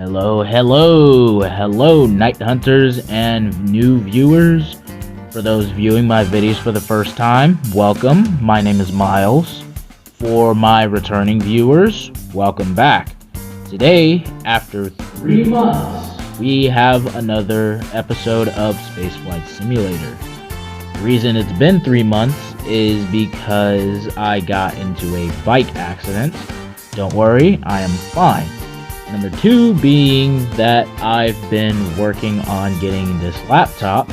Hello, night hunters and new viewers. For those viewing my videos for the first time, welcome. My name is Miles. For my returning viewers, welcome back. Today, after 3 months, we have another episode of Spaceflight Simulator. The reason it's been 3 months is because I got into a bike accident. Don't worry, I am fine. Number 2 being that I've been working on getting this laptop,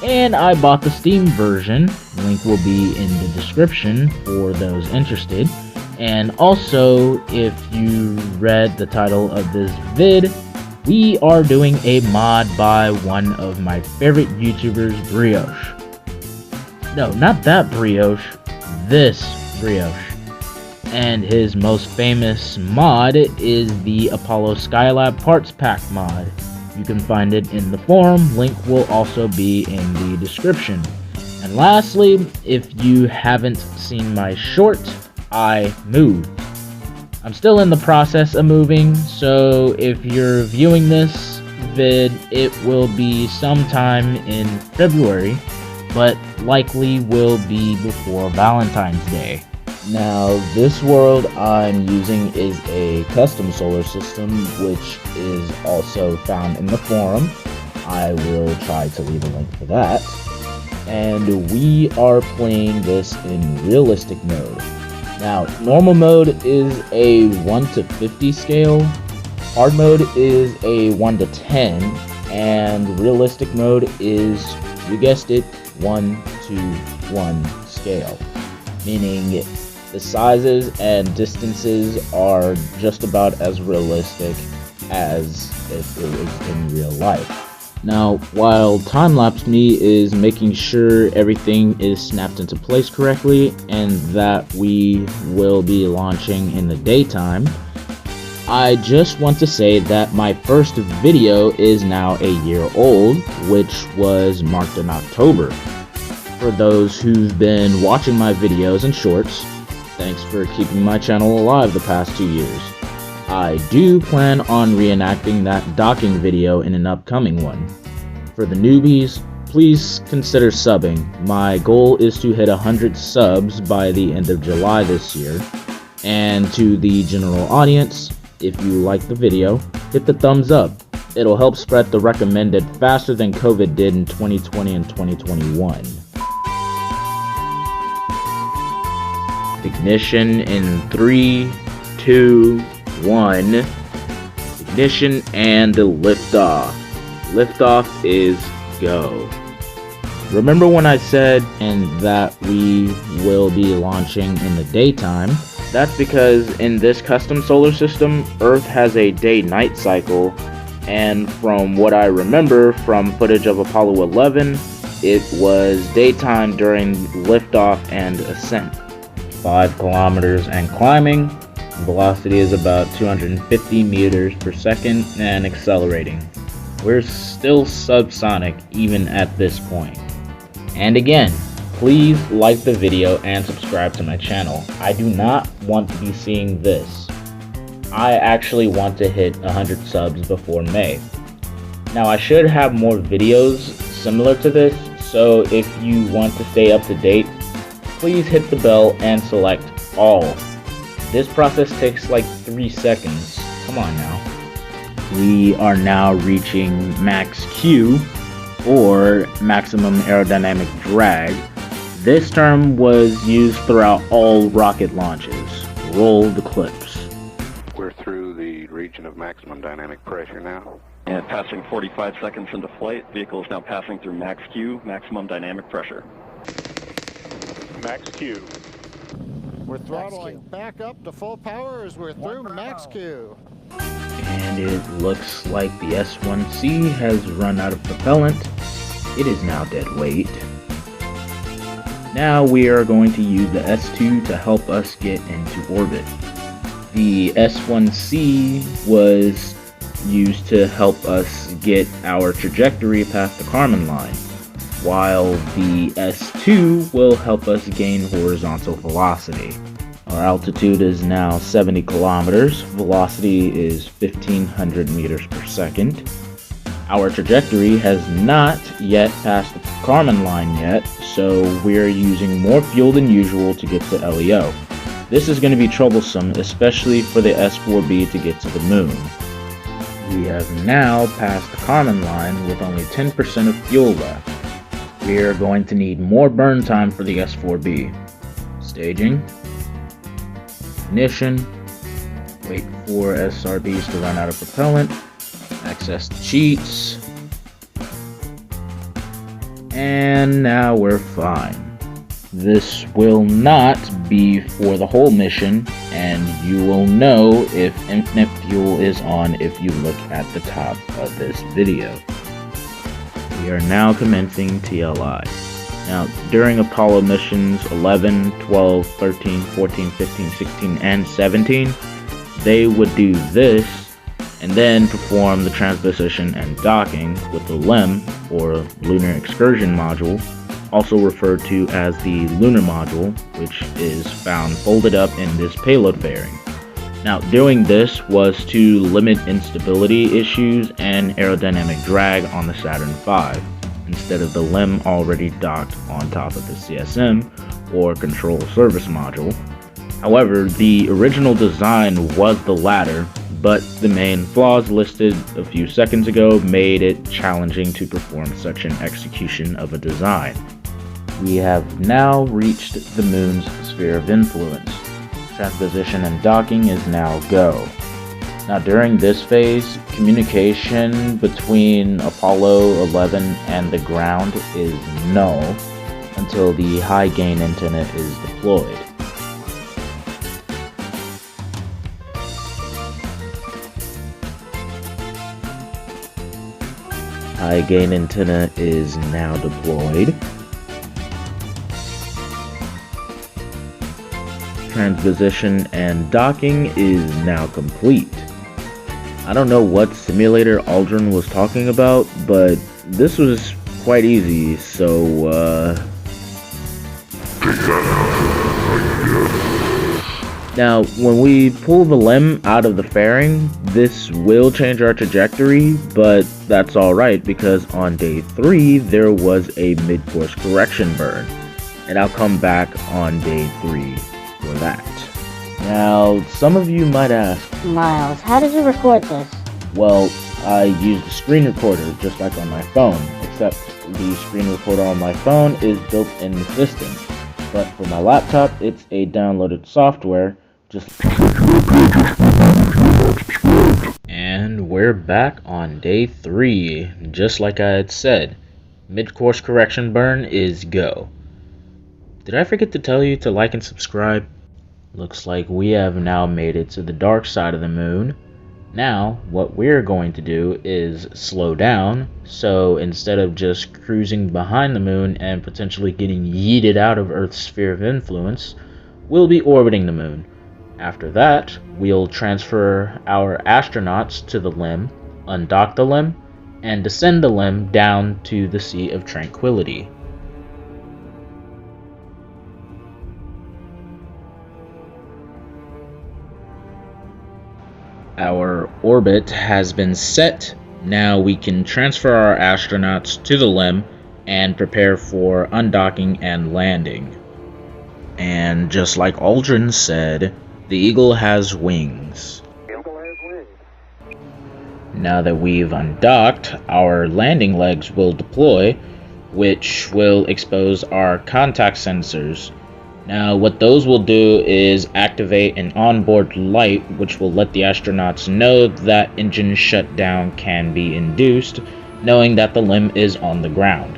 and I bought the Steam version. Link will be in the description for those interested. And also, if you read the title of this vid, we are doing a mod by one of my favorite YouTubers, Brioche. No, not that Brioche, this Brioche. And his most famous mod is the Apollo Skylab Parts Pack mod. You can find it in the forum, link will also be in the description. And lastly, if you haven't seen my short, I moved. I'm still in the process of moving, so if you're viewing this vid, it will be sometime in February, but likely will be before Valentine's Day. Now, this world I'm using is a custom solar system, which is also found in the forum. I will try to leave a link for that. And we are playing this in realistic mode. Now, normal mode is a 1 to 50 scale, hard mode is a 1 to 10, and realistic mode is, you guessed it, 1 to 1 scale. Meaning the sizes and distances are just about as realistic as if it was in real life. Now, while time-lapse me is making sure everything is snapped into place correctly and that we will be launching in the daytime, I just want to say that my first video is now a year old, which was marked in October. For those who've been watching my videos and shorts, thanks for keeping my channel alive the past 2 years. I do plan on reenacting that docking video in an upcoming one. For the newbies, please consider subbing. My goal is to hit 100 subs by the end of July this year. And to the general audience, if you like the video, hit the thumbs up. It'll help spread the recommended faster than COVID did in 2020 and 2021. Ignition in 3, 2, 1. Ignition and liftoff. Liftoff is go. Remember when I said that we will be launching in the daytime? That's because in this custom solar system, Earth has a day-night cycle, and from what I remember from footage of Apollo 11, it was daytime during liftoff and ascent. 5 kilometers and climbing. Velocity is about 250 meters per second and accelerating. We're still subsonic even at this point. And again, please like the video and subscribe to my channel. I do not want to be seeing this. I actually want to hit 100 subs before May. Now, I should have more videos similar to this, so if you want to stay up to date, please hit the bell and select all. This process takes like 3 seconds. Come on now. We are now reaching max Q, or maximum aerodynamic drag. This term was used throughout all rocket launches. Roll the clips. We're through the region of maximum dynamic pressure now. And passing 45 seconds into flight, vehicle is now passing through max Q, maximum dynamic pressure. Max Q. We're throttling back up to full power as we're through max Q. And it looks like the S1C has run out of propellant. It is now dead weight. Now we are going to use the S2 to help us get into orbit. The S1C was used to help us get our trajectory past the Kármán line, while the S2 will help us gain horizontal velocity. Our altitude is now 70 kilometers. Velocity is 1500 meters per second. Our trajectory has not yet passed the Kármán line yet, so we're using more fuel than usual to get to LEO. This is going to be troublesome, especially for the S4B to get to the moon. We have now passed the Kármán line with only 10% of fuel left. We're going to need more burn time for the S4B. Staging. Ignition. Wait for SRBs to run out of propellant. Access the cheats. And now we're fine. This will not be for the whole mission, and you will know if infinite fuel is on if you look at the top of this video. We are now commencing TLI. Now, during Apollo missions 11, 12, 13, 14, 15, 16, and 17, they would do this and then perform the transposition and docking with the LEM, or Lunar Excursion Module, also referred to as the Lunar Module, which is found folded up in this payload fairing. Now, doing this was to limit instability issues and aerodynamic drag on the Saturn V, instead of the LEM already docked on top of the CSM, or Control Service Module. However, the original design was the latter, but the main flaws listed a few seconds ago made it challenging to perform such an execution of a design. We have now reached the moon's sphere of influence. Transposition and docking is now go. Now, during this phase, communication between Apollo 11 and the ground is null until the high gain antenna is deployed. High gain antenna is now deployed. Transposition and docking is now complete. I don't know what simulator Aldrin was talking about, but this was quite easy, so Now, when we pull the LEM out of the fairing, this will change our trajectory, but that's alright because on day 3 there was a mid-course correction burn, and I'll come back on day 3 for that. Now, some of you might ask, Miles, how did you record this? well, I used a screen recorder just like on my phone, except the screen recorder on my phone is built in the system, but for my laptop it's a downloaded software. And we're back on day 3, just like I had said. Mid-course correction burn is go. Did I forget to tell you to like and subscribe? Looks like we have now made it to the dark side of the moon. Now, what we're going to do is slow down, so instead of just cruising behind the moon and potentially getting yeeted out of Earth's sphere of influence, we'll be orbiting the moon. After that, we'll transfer our astronauts to the LEM, undock the LEM, and descend the LEM down to the Sea of Tranquility. Our orbit has been set. Now we can transfer our astronauts to the LEM and prepare for undocking and landing. And just like Aldrin said, the Eagle has wings. Now that we've undocked, our landing legs will deploy, which will expose our contact sensors. Now, what those will do is activate an onboard light, which will let the astronauts know that engine shutdown can be induced, knowing that the LEM is on the ground.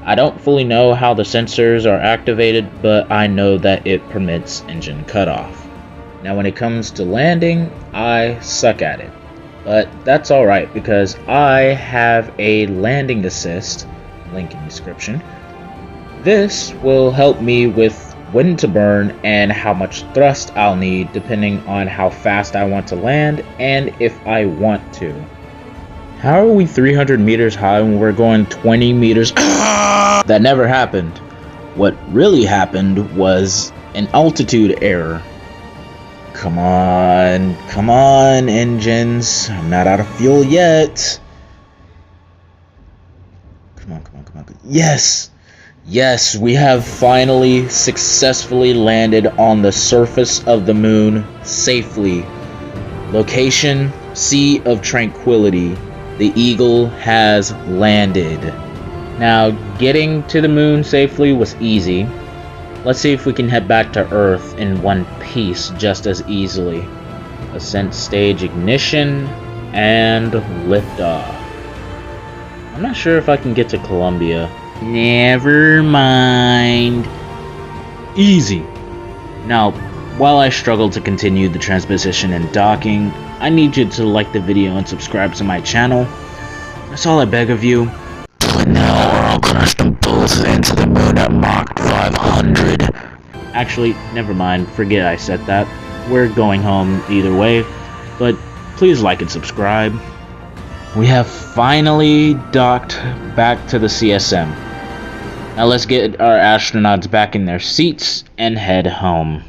I don't fully know how the sensors are activated, but I know that it permits engine cutoff. Now, when it comes to landing, I suck at it. But that's alright because I have a landing assist, link in description. This will help me with when to burn and how much thrust I'll need depending on how fast I want to land and if I want to. How are we 300 meters high when we're going 20 meters? That never happened. What really happened was an altitude error. Come on, engines. I'm not out of fuel yet. Come on. Yes! Yes, we have finally successfully landed on the surface of the moon safely. Location, Sea of Tranquility. The Eagle has landed. Now, getting to the moon safely was easy. Let's see if we can head back to Earth in one piece just as easily. Ascent stage ignition and liftoff. I'm not sure if I can get to Columbia. Never mind. Easy. Now, while I struggle to continue the transposition and docking, I need you to like the video and subscribe to my channel. That's all I beg of you. But now or I'll crash them both into the moon at Mach 500. Actually, never mind. Forget I said that. We're going home either way, but please like and subscribe. We have finally docked back to the CSM. Now let's get our astronauts back in their seats and head home.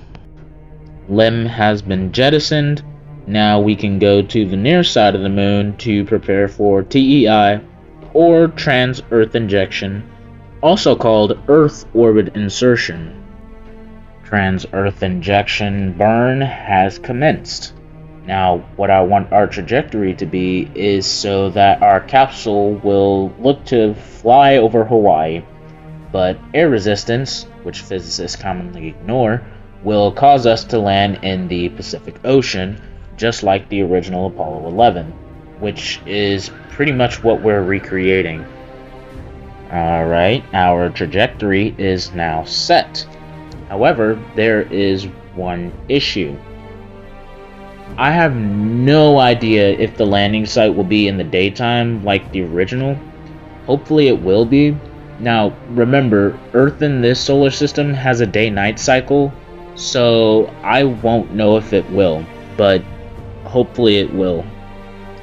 LEM has been jettisoned. Now we can go to the near side of the moon to prepare for TEI, or trans-Earth injection, also called Earth orbit insertion. Trans-Earth injection burn has commenced. Now, what I want our trajectory to be is so that our capsule will look to fly over Hawaii, but air resistance, which physicists commonly ignore, will cause us to land in the Pacific Ocean, just like the original Apollo 11, which is pretty much what we're recreating. Alright, our trajectory is now set. However, there is one issue. I have no idea if the landing site will be in the daytime like the original. Hopefully it will be. Now, remember, Earth in this solar system has a day-night cycle, so I won't know if it will, but hopefully it will.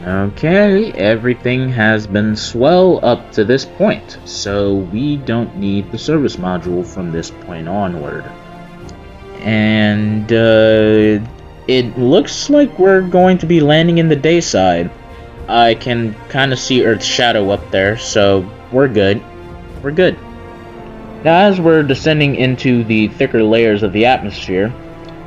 Okay, everything has been swell up to this point, so we don't need the service module from this point onward. And, it looks like we're going to be landing in the day side. I can kind of see Earth's shadow up there, so we're good. We're good. Now, as we're descending into the thicker layers of the atmosphere,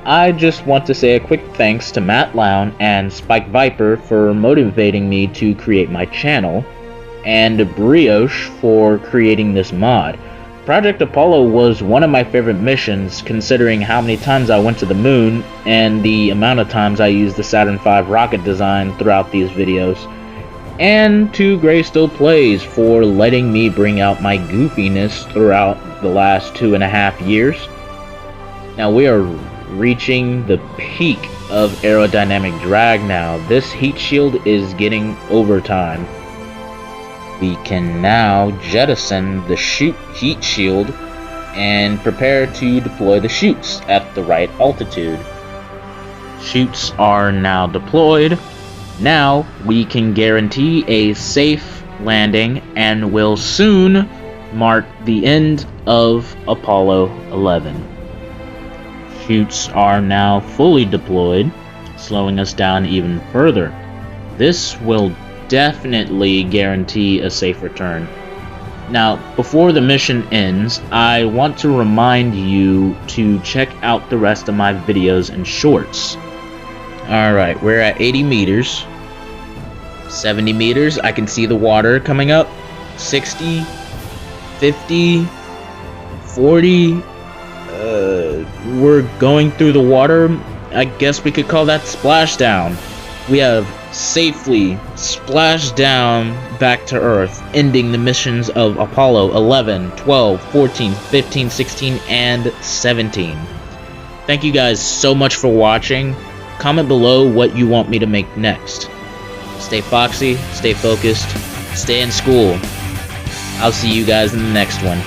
I just want to say a quick thanks to Matt Lown and Spike Viper for motivating me to create my channel, and Brioche for creating this mod. Project Apollo was one of my favorite missions, considering how many times I went to the moon and the amount of times I used the Saturn V rocket design throughout these videos. And to Gray Still Plays for letting me bring out my goofiness throughout the last 2.5 years. Now we are reaching the peak of aerodynamic drag now. This heat shield is getting overtime. We can now jettison the chute heat shield and prepare to deploy the chutes at the right altitude. Chutes are now deployed. Now we can guarantee a safe landing and will soon mark the end of Apollo 11. Chutes are now fully deployed, slowing us down even further. This will definitely guarantee a safe return. Now, before the mission ends, I want to remind you to check out the rest of my videos and shorts. Alright, we're at 80 meters. 70 meters, I can see the water coming up. 60, 50, 40. We're going through the water. I guess we could call that splashdown. We have safely splashed down back to Earth, ending the missions of Apollo 11, 12, 14, 15, 16, and 17. Thank you guys so much for watching. Comment below what you want me to make next. Stay foxy, stay focused, stay in school. I'll see you guys in the next one.